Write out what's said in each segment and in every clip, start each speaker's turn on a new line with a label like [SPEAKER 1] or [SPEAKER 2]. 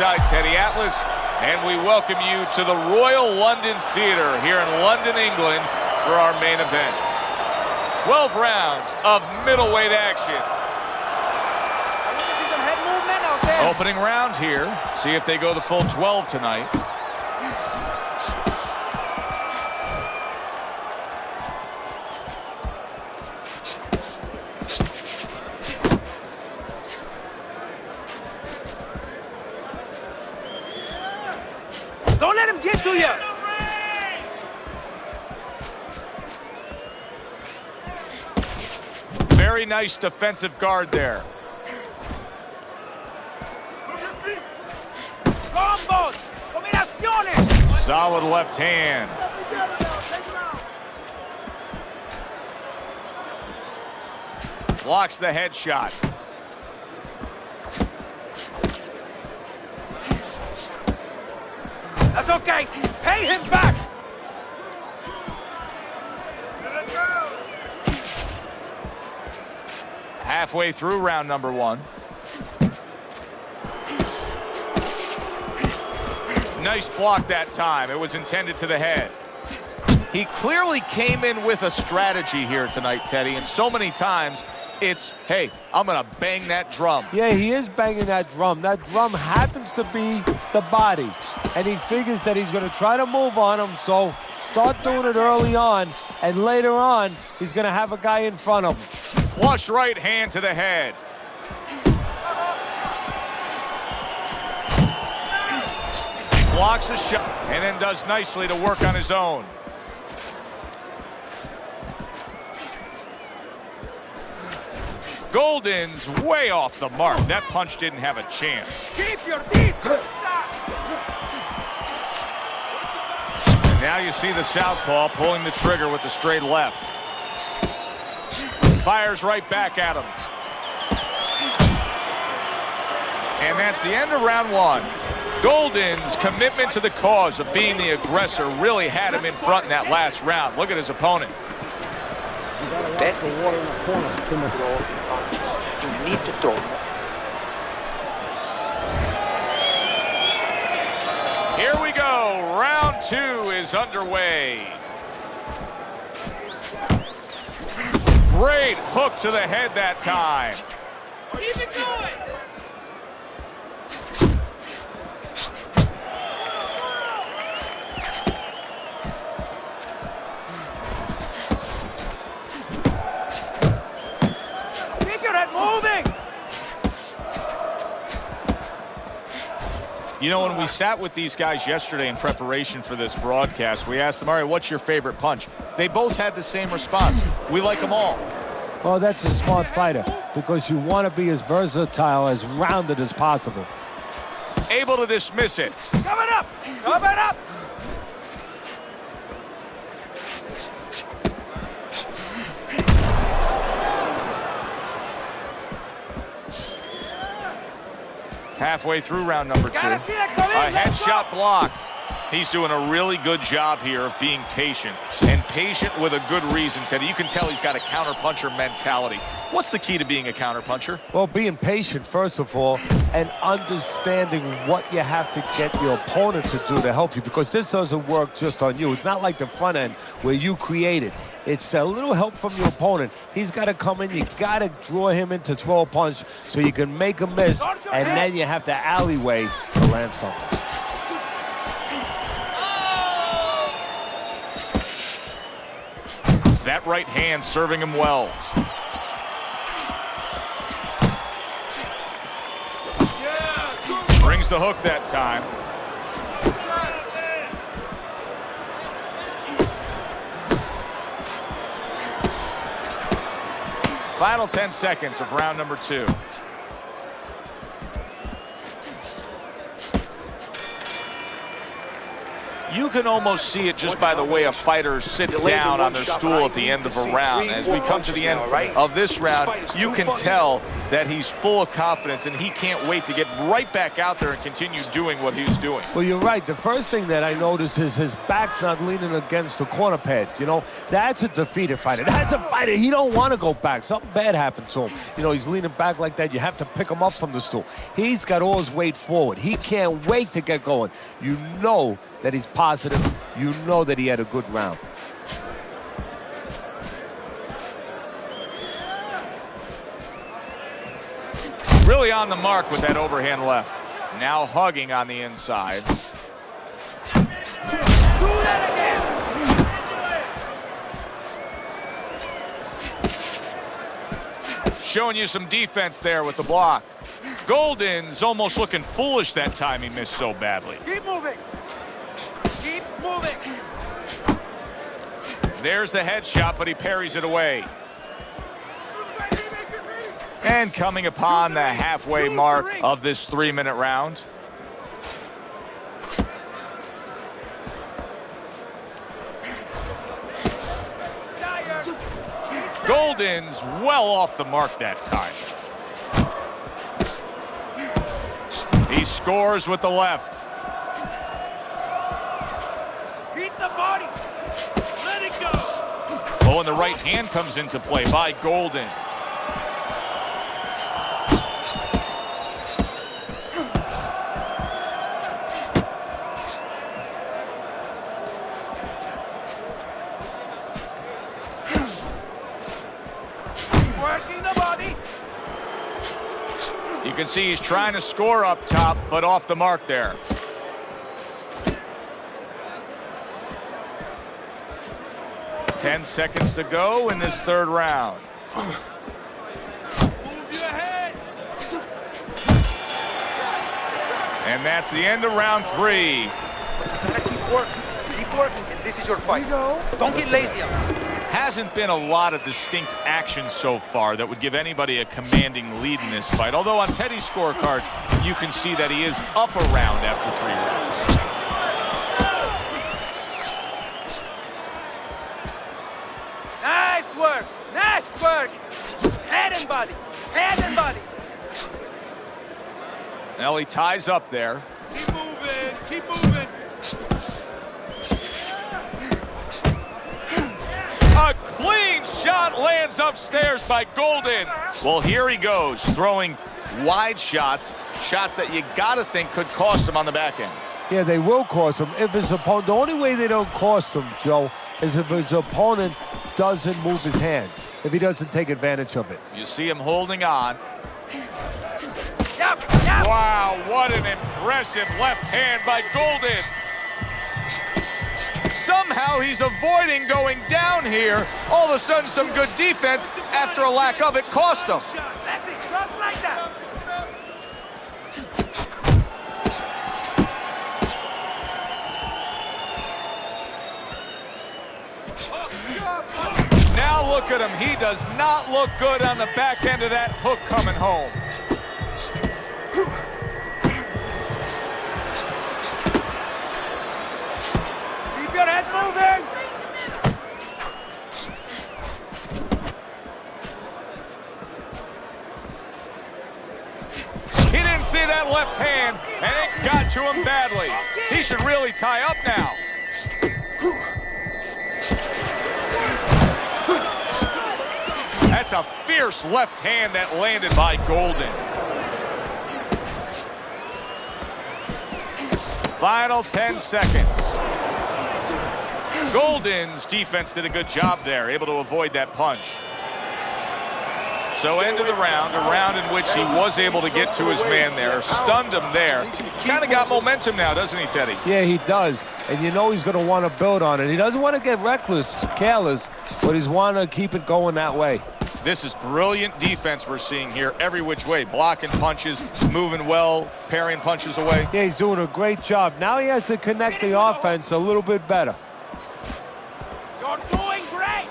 [SPEAKER 1] ringside, Teddy Atlas, and we welcome you to the Royal London Theatre here in London, England for our main event. 12 rounds of middleweight action. Opening round here. See if they go the full 12 tonight.
[SPEAKER 2] Don't let him get to you!
[SPEAKER 1] Very nice defensive guard there.
[SPEAKER 2] Combos! Combinaciones!
[SPEAKER 1] Solid left hand. Blocks the headshot.
[SPEAKER 2] That's okay. Pay him back.
[SPEAKER 1] Halfway through round number one. Nice block that time. It was intended to the head. He clearly came in with a strategy here tonight, Teddy, and so many times it's, hey, I'm going to bang that drum.
[SPEAKER 3] Yeah, he is banging that drum. That drum happens to be the body, and he figures that he's going to try to move on him, so start doing it early on, and later on, he's going to have a guy in front of him.
[SPEAKER 1] Flush right hand to the head. Blocks a shot, and then does nicely to work on his own. Golden's way off the mark. That punch didn't have a chance.
[SPEAKER 2] Keep your distance.
[SPEAKER 1] And now you see the southpaw pulling the trigger with the straight left. Fires right back at him. And that's the end of round one. Golden's commitment to the cause of being the aggressor really had him in front in that last round. Look at his opponent.
[SPEAKER 4] Best thing is throw punches. You need to throw.
[SPEAKER 1] Here we go. Round two is underway. Great hook to the head that time.
[SPEAKER 2] Keep it going.
[SPEAKER 1] You know, when we sat with these guys yesterday in preparation for this broadcast, we asked them, all right, what's your favorite punch? They both had the same response. We like them all.
[SPEAKER 3] Oh, that's a smart fighter, because you want to be as versatile, as rounded as possible.
[SPEAKER 1] Able to dismiss it.
[SPEAKER 2] Cover it up! Cover it up!
[SPEAKER 1] Halfway through round number two.
[SPEAKER 2] A
[SPEAKER 1] headshot blocked. He's doing a really good job here of being patient, and patient with a good reason, Teddy. You can tell he's got a counterpuncher mentality. What's the key to being a counterpuncher?
[SPEAKER 3] Well, being patient, first of all, and understanding what you have to get your opponent to do to help you, because this doesn't work just on you. It's not like the front end where you create it. It's a little help from your opponent. He's got to come in. You got to draw him in to throw a punch so you can make a miss, and then you have to alleyway to land something.
[SPEAKER 1] That right hand serving him well. Brings the hook that time. Final 10 seconds of round number two. You can almost see it just by the way a fighter sits down on their stool at the end of a round. As we come to the end of this round, you can tell that he's full of confidence and he can't wait to get right back out there and continue doing what he's doing.
[SPEAKER 3] Well, you're right. The first thing that I noticed is his back's not leaning against the corner pad. You know, that's a defeated fighter. That's a fighter. He don't want to go back. Something bad happened to him. You know, he's leaning back like that. You have to pick him up from the stool. He's got all his weight forward. He can't wait to get going. You know that he's positive. You know that he had a good round.
[SPEAKER 1] Really on the mark with that overhand left. Now hugging on the inside.
[SPEAKER 2] Do that again!
[SPEAKER 1] Showing you some defense there with the block. Golden's almost looking foolish that time he missed so badly.
[SPEAKER 2] Keep moving! Keep moving!
[SPEAKER 1] There's the headshot, but he parries it away. And coming upon the halfway mark of this 3-minute round. Golden's well off the mark that time. He scores with the left.
[SPEAKER 2] Beat the body! Let it go!
[SPEAKER 1] Oh, and the right hand comes into play by Golden.
[SPEAKER 2] Working the body!
[SPEAKER 1] You can see he's trying to score up top, but off the mark there. Ten seconds to go in this third round.
[SPEAKER 2] Move your head!
[SPEAKER 1] And that's the end of round 3.
[SPEAKER 4] You gotta keep working. Keep working, and this is your fight. Don't get lazy.
[SPEAKER 1] Hasn't been a lot of distinct action so far that would give anybody a commanding lead in this fight. Although on Teddy's scorecard, you can see that he is up a round after 3 rounds.
[SPEAKER 2] Nice work! Nice work! Head and body! Head and body!
[SPEAKER 1] Now he ties up there.
[SPEAKER 2] Keep moving! Keep moving!
[SPEAKER 1] A clean shot lands upstairs by Golden. Well, here he goes, throwing wide shots, shots that you gotta think could cost him on the back end.
[SPEAKER 3] Yeah, they will cost him if his opponent. The only way they don't cost him, Joe, is if his opponent doesn't move his hands, if he doesn't take advantage of it.
[SPEAKER 1] You see him holding on.
[SPEAKER 2] Yep! Yep!
[SPEAKER 1] Wow, what an impressive left hand by Golden. Somehow he's avoiding going down here. All of a sudden, some good defense after a lack of it cost him.
[SPEAKER 2] That's it! Just like that!
[SPEAKER 1] Now look at him. He does not look good on the back end of that hook coming home.
[SPEAKER 2] Keep your head moving!
[SPEAKER 1] He didn't see that left hand, and it got to him badly. He should really tie up now. That's a fierce left hand that landed by Golden. Final 10 seconds. Golden's defense did a good job there, able to avoid that punch. So end of the round, a round in which he was able to get to his man there, stunned him there. Kind of got momentum now, doesn't he, Teddy?
[SPEAKER 3] Yeah, he does. And you know he's going to want to build on it. He doesn't want to get reckless, careless, but he's want to keep it going that way.
[SPEAKER 1] This is brilliant defense we're seeing here, every which way. Blocking punches, moving well, parrying punches away.
[SPEAKER 3] Yeah, he's doing a great job. Now he has to connect the offense a little bit better.
[SPEAKER 2] You're doing great!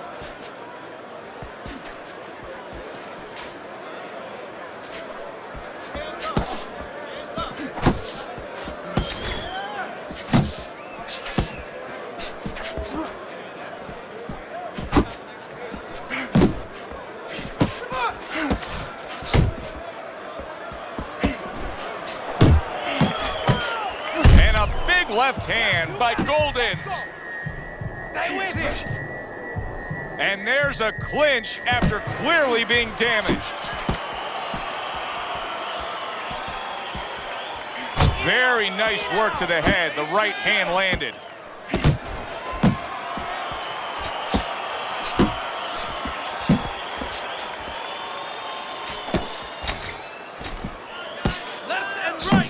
[SPEAKER 1] left hand by Golden.
[SPEAKER 2] Stay with him.
[SPEAKER 1] And there's a clinch after clearly being damaged. Very nice work to the head. The right hand landed.
[SPEAKER 2] Left and right.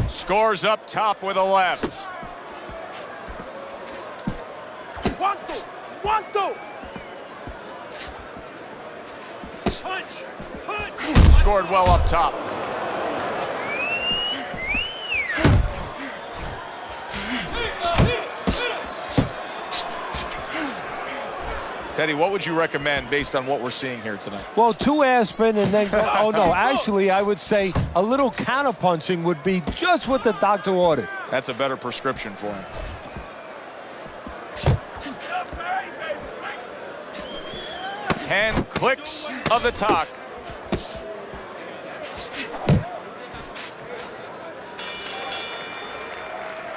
[SPEAKER 1] Scores up top with a left.
[SPEAKER 2] 1-2. 1-2. Punch.
[SPEAKER 1] Scored well up top. Teddy, what would you recommend based on what we're seeing here tonight?
[SPEAKER 3] Well, 2 aspirin and then go. Oh, no. Actually, I would say a little counterpunching would be just what the doctor ordered.
[SPEAKER 1] That's a better prescription for him. Ten clicks of the talk.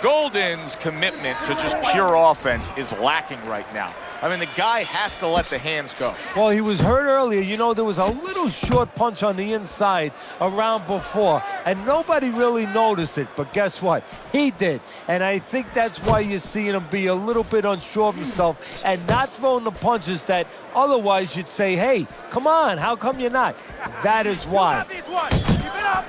[SPEAKER 1] Golden's commitment to just pure offense is lacking right now. I mean, the guy has to let the hands go.
[SPEAKER 3] Well, he was hurt earlier. You know, there was a little short punch on the inside around before, and nobody really noticed it. But guess what? He did. And I think that's why you're seeing him be a little bit unsure of himself and not throwing the punches that otherwise you'd say, hey, come on, how come you're not? That is why.
[SPEAKER 2] Keep it up.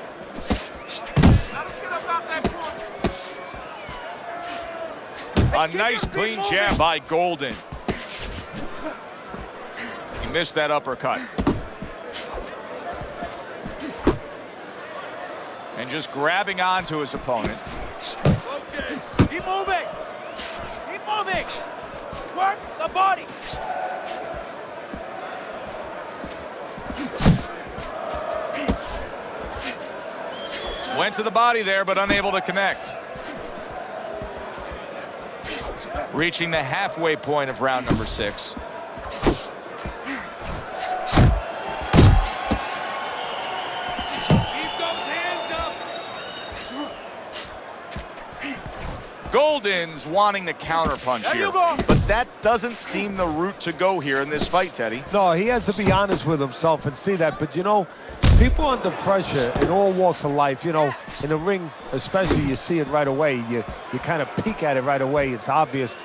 [SPEAKER 1] A nice clean jab by Golden. He missed that uppercut. And just grabbing onto his opponent.
[SPEAKER 2] Okay. Keep moving. Keep moving. Work the body.
[SPEAKER 1] Went to the body there, but unable to connect. Reaching the halfway point of round number 6.
[SPEAKER 2] Keep those hands up.
[SPEAKER 1] Golden's wanting the counterpunch
[SPEAKER 2] There
[SPEAKER 1] here,
[SPEAKER 2] you go.
[SPEAKER 1] but that doesn't seem the route to go here in this fight, Teddy.
[SPEAKER 3] No, he has to be honest with himself and see that. But, you know, people under pressure in all walks of life, you know, in the ring especially, you see it right away. You kind of peek at it right away. It's obvious.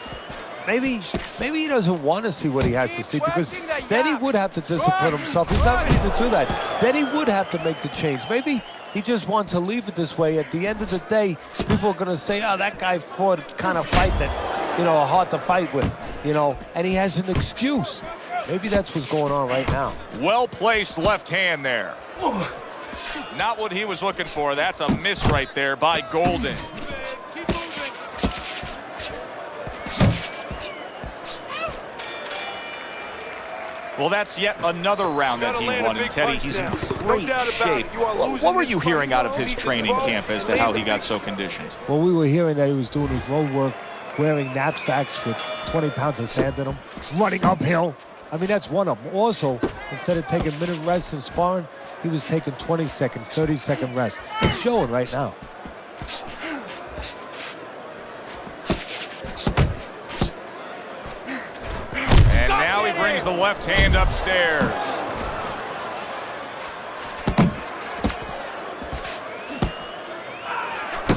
[SPEAKER 3] Maybe he doesn't want to see what he has to see, because then he would have to discipline himself. He's not going to do that. Then he would have to make the change. Maybe he just wants to leave it this way. At the end of the day, people are going to say, oh, that guy fought a kind of fight that, you know, hard to fight with, you know, and he has an excuse. Maybe that's what's going on right now.
[SPEAKER 1] Well-placed left hand there. Not what he was looking for. That's a miss right there by Golden. Well, that's yet another round that he won, and Teddy, he's in great shape. What were you hearing out of his training camp as to how he got so conditioned?
[SPEAKER 3] Well, we were hearing that he was doing his road work, wearing knapsacks with 20 pounds of sand in them, running uphill. I mean, that's one of them. Also, instead of taking minute rests and sparring, he was taking 20-second, 30-second rest. It's showing right now.
[SPEAKER 1] And now he brings the left hand upstairs.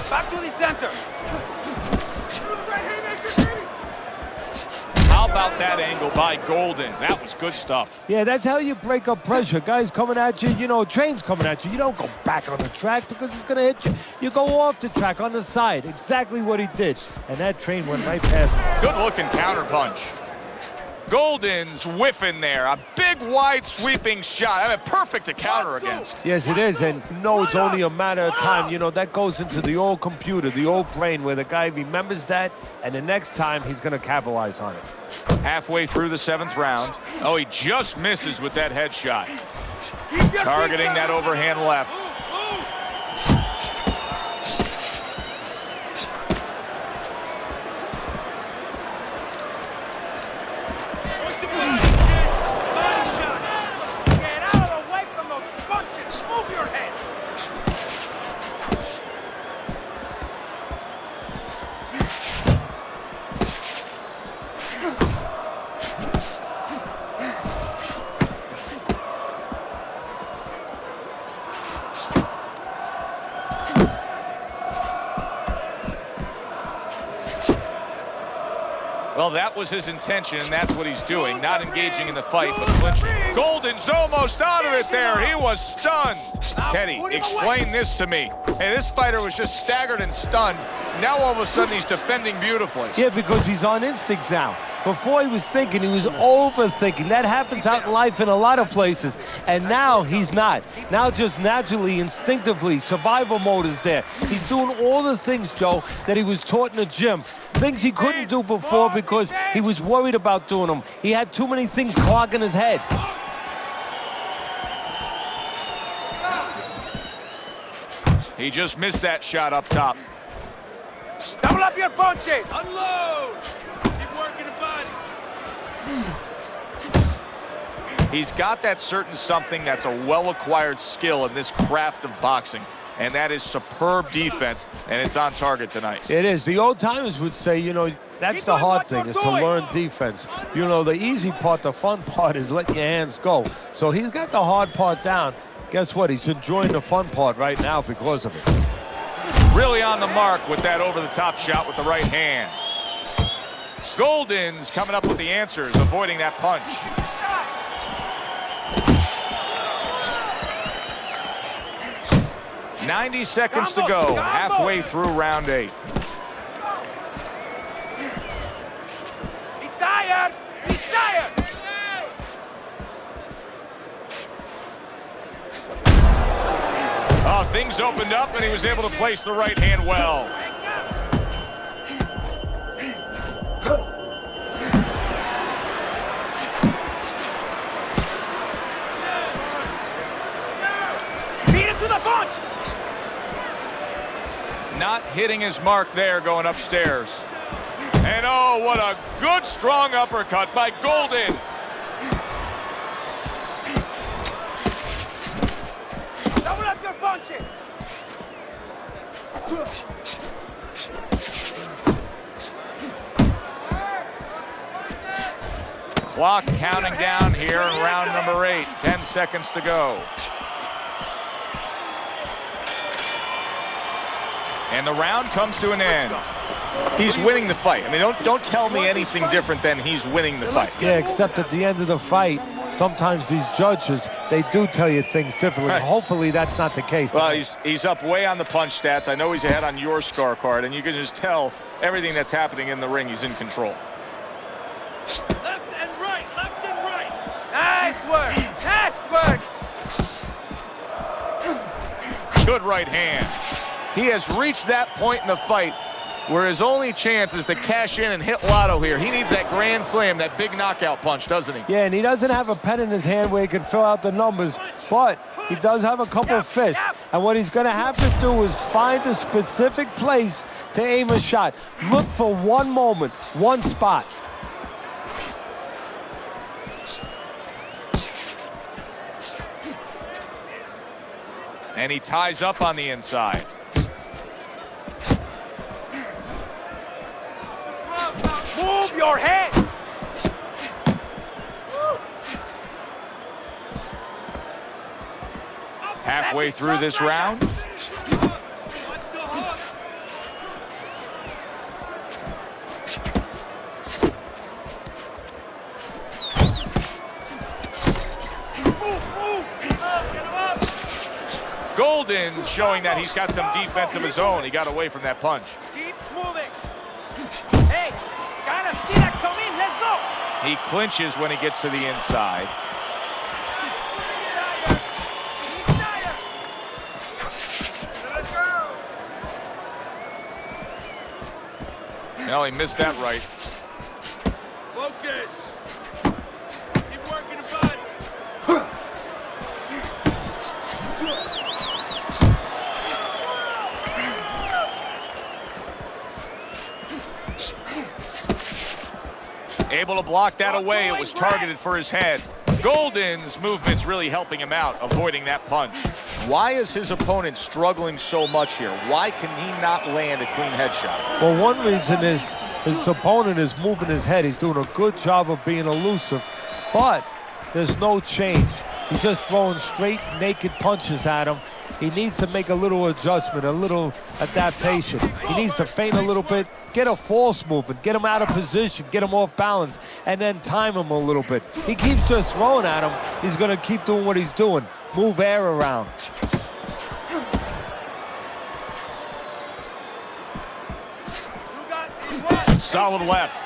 [SPEAKER 2] Back to the center.
[SPEAKER 1] How about that angle by Golden? That was good stuff.
[SPEAKER 3] Yeah, that's how you break up pressure. Guys coming at you, you know, train's coming at you. You don't go back on the track because it's going to hit you. You go off the track on the side. Exactly what he did. And that train went right past him.
[SPEAKER 1] Good-looking counterpunch. Golden's whiffing there. A big, wide, sweeping shot. I mean, perfect to counter against.
[SPEAKER 3] Yes, it is. And no, it's only a matter of time. You know, that goes into the old computer, the old brain, where the guy remembers that, and the next time he's going to capitalize on it.
[SPEAKER 1] Halfway through the 7th round. Oh, he just misses with that headshot. Targeting that overhand left. Well, that was his intention, and that's what he's doing, not engaging in the fight, but clinching. Golden's almost out of it there. He was stunned. Teddy, explain this to me. Hey, this fighter was just staggered and stunned. Now all of a sudden he's defending beautifully.
[SPEAKER 3] Yeah, because he's on instinct now. Before he was thinking, he was overthinking. That happens out in life in a lot of places. And now he's not. Now just naturally, instinctively, survival mode is there. He's doing all the things, Joe, that he was taught in the gym. Things he couldn't do before because he was worried about doing them. He had too many things clogging his head.
[SPEAKER 1] He just missed that shot up top.
[SPEAKER 2] Double up your punches. Unload. Keep working the body.
[SPEAKER 1] He's got that certain something that's a well-acquired skill in this craft of boxing, and that is superb defense, and it's on target tonight.
[SPEAKER 3] It is. The old timers would say, you know, that's the hard thing, is to learn defense. You know, the easy part, the fun part is letting your hands go. So he's got the hard part down. Guess what? He's enjoying the fun part right now because of it.
[SPEAKER 1] Really on the mark with that over-the-top shot with the right hand. Golden's coming up with the answers, avoiding that punch. "90 seconds to go, halfway through round 8.
[SPEAKER 2] He's tired. He's tired.
[SPEAKER 1] Oh, things opened up, and he was able to place the right hand well.
[SPEAKER 2] Beat him to the punch.
[SPEAKER 1] Not hitting his mark there, going upstairs. And oh, what a good, strong uppercut by Golden.
[SPEAKER 2] Double up your punches.
[SPEAKER 1] Clock counting down here in round number 8. 10 seconds to go. And the round comes to an end. He's winning the fight. I mean, don't tell me anything different than he's winning the fight.
[SPEAKER 3] Yeah, except at the end of the fight, sometimes these judges, they do tell you things differently.
[SPEAKER 1] Right.
[SPEAKER 3] Hopefully that's not the case.
[SPEAKER 1] Well, he's up way on the punch stats. I know he's ahead on your scorecard, and you can just tell everything that's happening in the ring, he's in control.
[SPEAKER 2] Left and right. Left and right. Nice work. Nice work.
[SPEAKER 1] Good right hand. He has reached that point in the fight where his only chance is to cash in and hit lotto here. He needs that grand slam, that big knockout punch, doesn't he?
[SPEAKER 3] Yeah, and he doesn't have a pen in his hand where he can fill out the numbers, but he does have a couple of fists. And what he's going to have to do is find a specific place to aim a shot. Look for one moment, one spot.
[SPEAKER 1] And he ties up on the inside.
[SPEAKER 2] Move your head.
[SPEAKER 1] Halfway through this round. Golden's showing that he's got some defense of his own. He got away from that punch.
[SPEAKER 2] Keep moving. Hey, gotta see that come in. Let's go.
[SPEAKER 1] He clinches when he gets to the inside.
[SPEAKER 2] Let's go.
[SPEAKER 1] No, he missed that right.
[SPEAKER 2] Focus. Keep working the body.
[SPEAKER 1] Able to block that away. It was targeted for his head. Golden's movement's really helping him out, avoiding that punch. Why is his opponent struggling so much here? Why can he not land a clean headshot?
[SPEAKER 3] Well, one reason is his opponent is moving his head. He's doing a good job of being elusive, but there's no change. He's just throwing straight, naked punches at him, He needs to make a little adjustment, a little adaptation. He needs to feint a little bit, get a false movement, get him out of position, get him off balance, and then time him a little bit. He keeps just throwing at him. He's going to keep doing what he's doing. Move air around.
[SPEAKER 1] Solid left.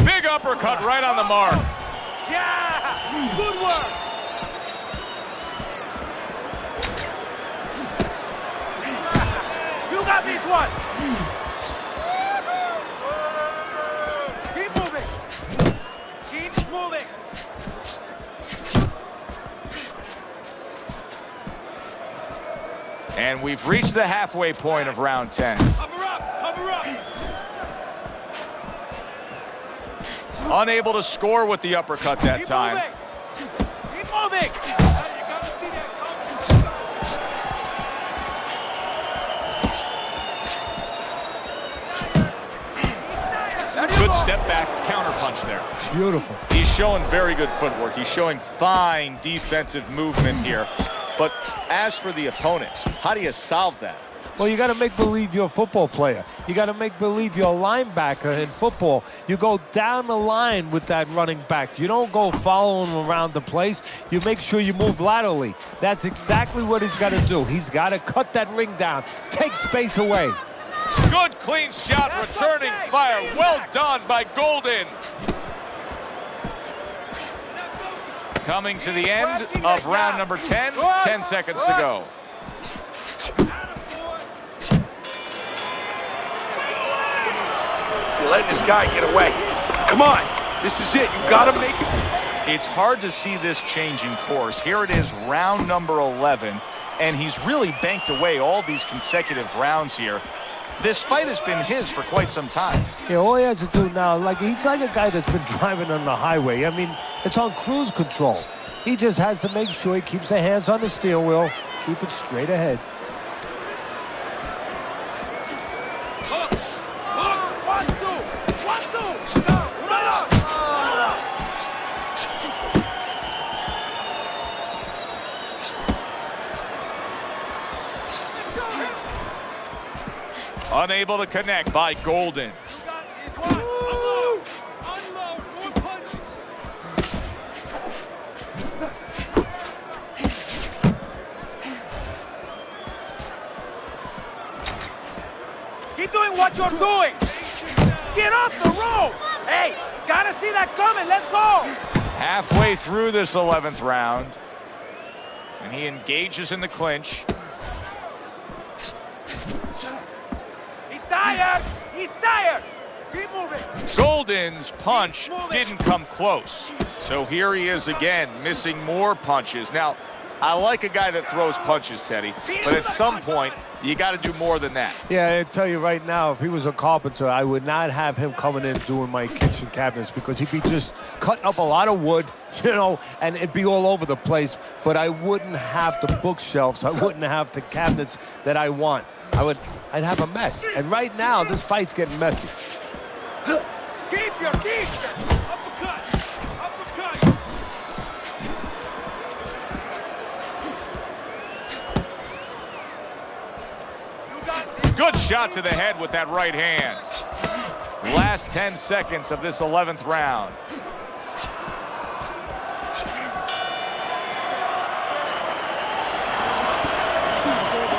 [SPEAKER 1] Big uppercut right on the mark.
[SPEAKER 2] Yeah! Good work! You got this one! Keep moving! Keep moving!
[SPEAKER 1] And we've reached the halfway point of round 10.
[SPEAKER 2] Cover up! Cover up!
[SPEAKER 1] Unable to score with the uppercut that
[SPEAKER 2] Keep
[SPEAKER 1] time.
[SPEAKER 2] moving! Keep moving!
[SPEAKER 1] Good step back counter punch there.
[SPEAKER 3] Beautiful.
[SPEAKER 1] He's showing very good footwork. He's showing fine defensive movement here. But as for the opponent, how do you solve that?
[SPEAKER 3] Well, you got to make believe you're a football player. You got to make believe you're a linebacker in football. You go down the line with that running back. You don't go following him around the place. You make sure you move laterally. That's exactly what he's got to do. He's got to cut that ring down, take space away.
[SPEAKER 1] Good clean shot, returning fire. Well done by Golden. Coming to the end of round number 10. 10 seconds to go.
[SPEAKER 5] You're letting this guy get away. Come on, this is it. You gotta make it.
[SPEAKER 1] It's hard to see this changing course. Here it is, round number 11, and he's really banked away all these consecutive rounds here. This fight has been his for quite some time.
[SPEAKER 3] Yeah, all he has to do now, he's like a guy that's been driving on the highway. I mean, it's on cruise control. He just has to make sure he keeps the hands on the steering wheel, keep it straight ahead.
[SPEAKER 2] Look! 1, 2! 1, 2! Go!
[SPEAKER 1] Unable to connect by Golden.
[SPEAKER 2] Keep doing what you're doing! Get off the rope! Hey, gotta see that coming, let's go!
[SPEAKER 1] Halfway through this 11th round, and he engages in the clinch.
[SPEAKER 2] He's tired! He's tired! Keep moving!
[SPEAKER 1] Golden's punch didn't come close. So here he is again, missing more punches. Now, I like a guy that throws punches, Teddy, but at some point, you got to do more than that.
[SPEAKER 3] Yeah, I tell you right now, if he was a carpenter, I would not have him coming in doing my kitchen cabinets because he'd be just cutting up a lot of wood, and it'd be all over the place. But I wouldn't have the bookshelves. I wouldn't have the cabinets that I want. I'd have a mess. And right now, this fight's getting messy.
[SPEAKER 2] Keep your distance! Uppercut! Uppercut!
[SPEAKER 1] Good shot to the head with that right hand. Last 10 seconds of this 11th round.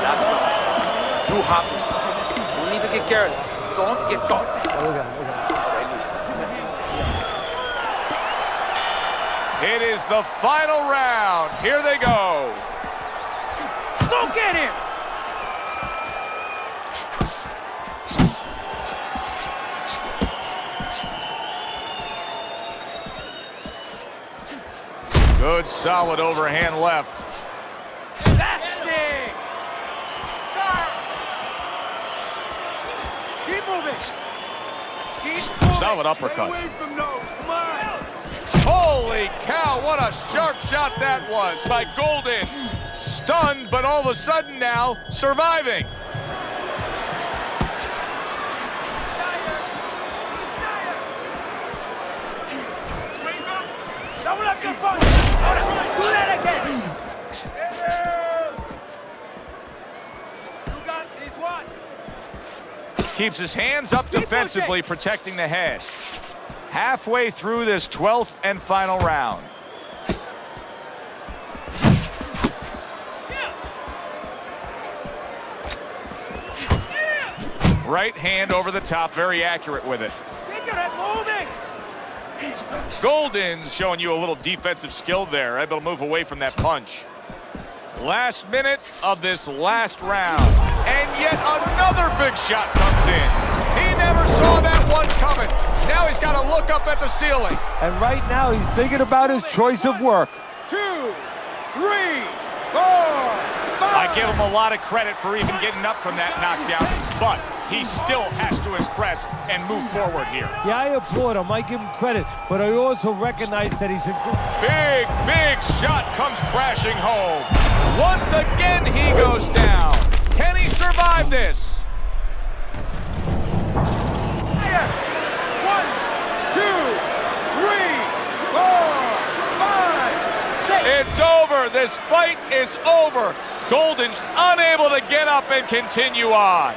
[SPEAKER 4] That's not. You have to. You need to get careless. Don't get caught.
[SPEAKER 1] It is the final round. Here they go.
[SPEAKER 2] Go get him!
[SPEAKER 1] Good, solid overhand left.
[SPEAKER 2] That's it! Keep moving! Keep moving!
[SPEAKER 1] Solid uppercut.
[SPEAKER 2] Stay away from those. Come on!
[SPEAKER 1] Holy cow, what a sharp shot that was by Golden. Stunned, but all of a sudden now surviving.
[SPEAKER 2] Double up your punch. Ahora, do that again. You got this one.
[SPEAKER 1] Keeps his hands up defensively, protecting the head. Halfway through this 12th and final round. Right hand over the top, very accurate with it.
[SPEAKER 2] Keep your head moving.
[SPEAKER 1] Golden's showing you a little defensive skill there, able to move away from that punch. Last minute of this last round, and yet another big shot comes in. He never saw that one coming. Now he's got to look up at the ceiling.
[SPEAKER 3] And right now he's thinking about his choice of work.
[SPEAKER 2] 2, 3, 4, 5.
[SPEAKER 1] I give him a lot of credit for even getting up from that knockdown, but he still has to impress and move forward here.
[SPEAKER 3] Yeah, I applaud him. I give him credit, but I also recognize that he's a good...
[SPEAKER 1] Big shot comes crashing home. Once again, he goes down. Can he survive this?
[SPEAKER 2] 1, 2, 3, 4, 5, 6.
[SPEAKER 1] It's over. This fight is over. Golden's unable to get up and continue on.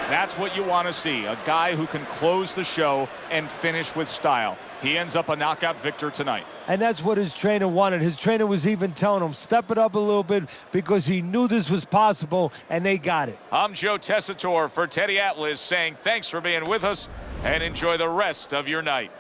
[SPEAKER 1] That's what you want to see, a guy who can close the show and finish with style. He ends up a knockout victor tonight.
[SPEAKER 3] And that's what his trainer wanted. His trainer was even telling him, step it up a little bit, because he knew this was possible, and they got it.
[SPEAKER 1] I'm Joe Tessitore for Teddy Atlas saying thanks for being with us and enjoy the rest of your night.